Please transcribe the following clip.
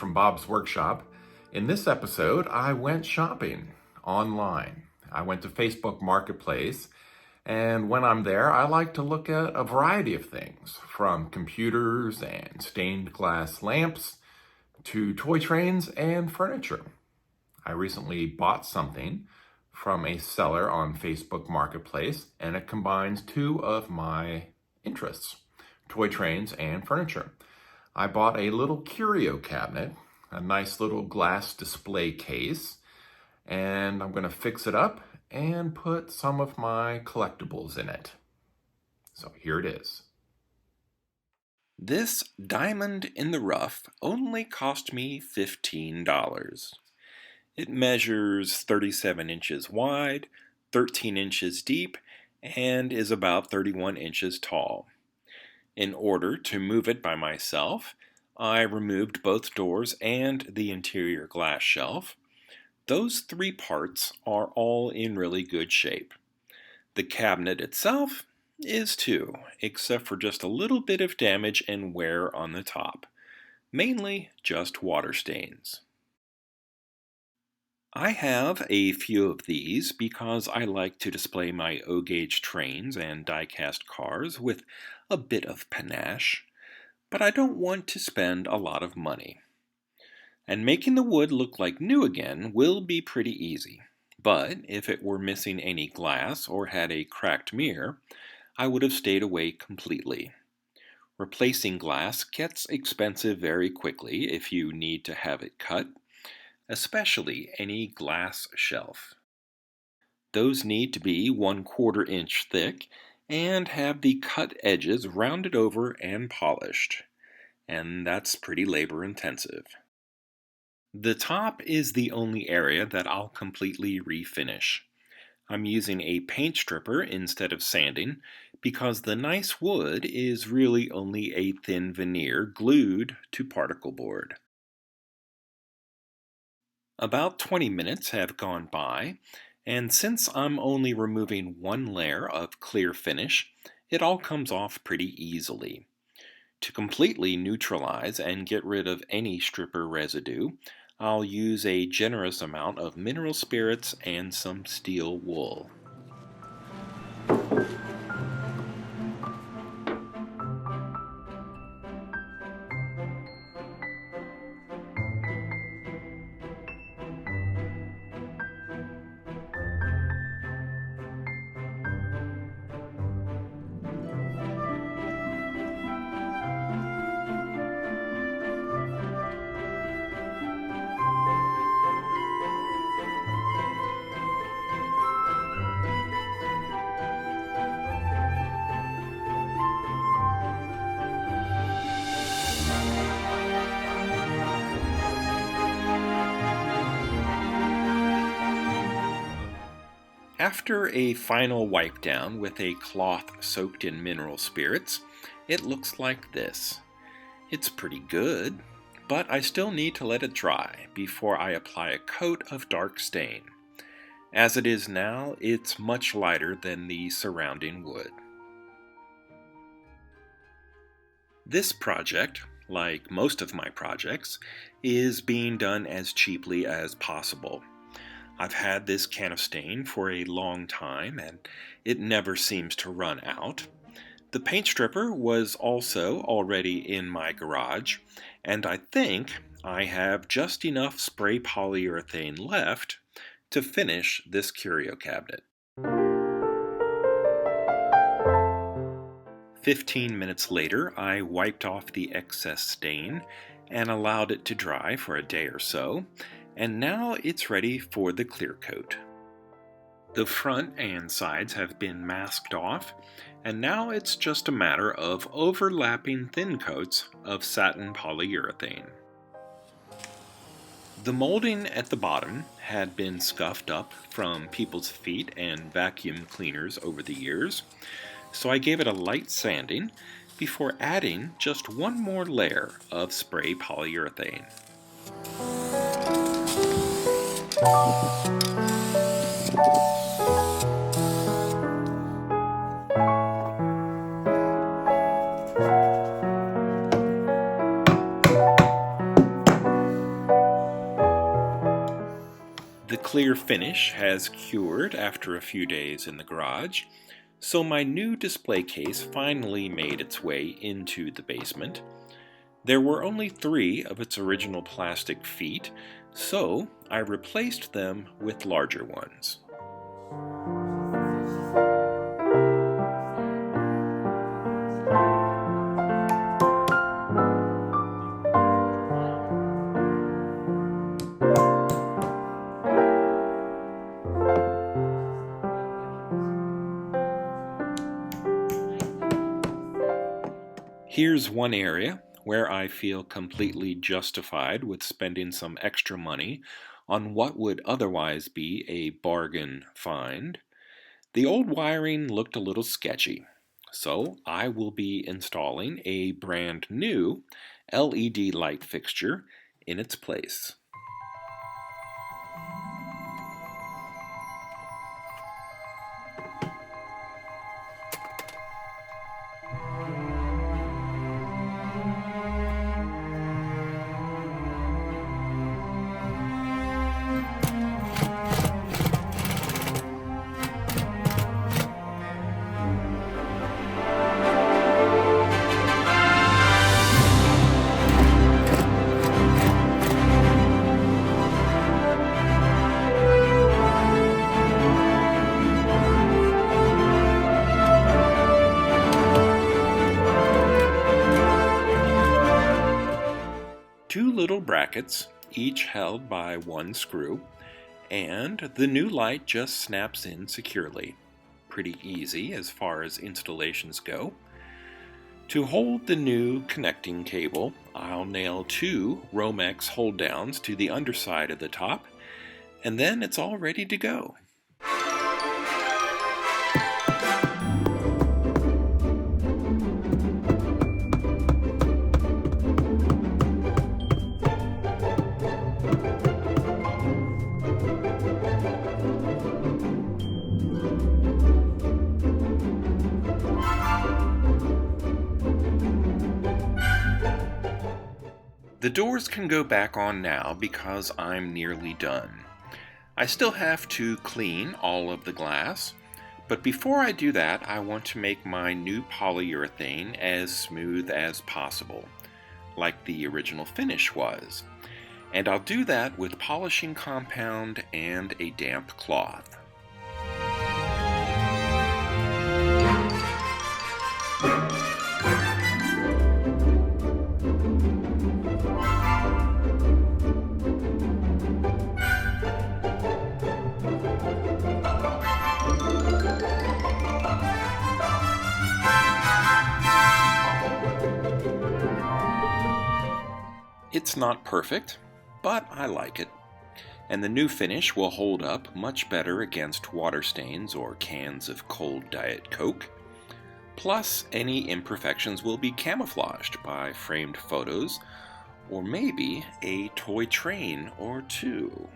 from Bob's Workshop. In this episode, I went shopping online. I went to Facebook Marketplace, and when I'm there, I like to look at a variety of things, from computers and stained glass lamps to toy trains and furniture. I recently bought something from a seller on Facebook Marketplace, and it combines two of my interests, toy trains and furniture. I bought a little Curio cabinet, a nice little glass display case, and I'm going to fix it up and put some of my collectibles in it. So here it is. This diamond in the rough only cost me $15. It measures 37 inches wide, 13 inches deep, and is about 31 inches tall. In order to move it by myself, I removed both doors and the interior glass shelf. Those three parts are all in really good shape. The cabinet itself is too, except for just a little bit of damage and wear on the top, mainly just water stains. I have a few of these because I like to display my O-gauge trains and die-cast cars with a bit of panache, but I don't want to spend a lot of money. And making the wood look like new again will be pretty easy, but if it were missing any glass or had a cracked mirror, I would have stayed away completely. Replacing glass gets expensive very quickly if you need to have it cut, especially any glass shelf. Those need to be 1/4 inch thick and have the cut edges rounded over and polished, and that's pretty labor intensive. The top is the only area that I'll completely refinish. I'm using a paint stripper instead of sanding because the nice wood is really only a thin veneer glued to particle board. About 20 minutes have gone by, and since I'm only removing one layer of clear finish, it all comes off pretty easily. To completely neutralize and get rid of any stripper residue, I'll use a generous amount of mineral spirits and some steel wool. After a final wipe down with a cloth soaked in mineral spirits, it looks like this. It's pretty good, but I still need to let it dry before I apply a coat of dark stain. As it is now, it's much lighter than the surrounding wood. This project, like most of my projects, is being done as cheaply as possible. I've had this can of stain for a long time, and it never seems to run out. The paint stripper was also already in my garage, and I think I have just enough spray polyurethane left to finish this curio cabinet. 15 minutes later, I wiped off the excess stain and allowed it to dry for a day or so, and now it's ready for the clear coat. The front and sides have been masked off, and now it's just a matter of overlapping thin coats of satin polyurethane. The molding at the bottom had been scuffed up from people's feet and vacuum cleaners over the years, so I gave it a light sanding before adding just one more layer of spray polyurethane. clear finish has cured after a few days in the garage, so my new display case finally made its way into the basement. There were only 3 of its original plastic feet, so I replaced them with larger ones. Here's one area where I feel completely justified with spending some extra money on what would otherwise be a bargain find. The old wiring looked a little sketchy, so I will be installing a brand new LED light fixture in its place. Two little brackets, each held by one screw, and the new light just snaps in securely. Pretty easy as far as installations go. To hold the new connecting cable, I'll nail 2 Romex hold downs to the underside of the top, and then it's all ready to go. The doors can go back on now because I'm nearly done. I still have to clean all of the glass, but before I do that, I want to make my new polyurethane as smooth as possible, like the original finish was. And I'll do that with polishing compound and a damp cloth. It's not perfect, but I like it. And the new finish will hold up much better against water stains or cans of cold Diet Coke. Plus, any imperfections will be camouflaged by framed photos, or maybe a toy train or 2.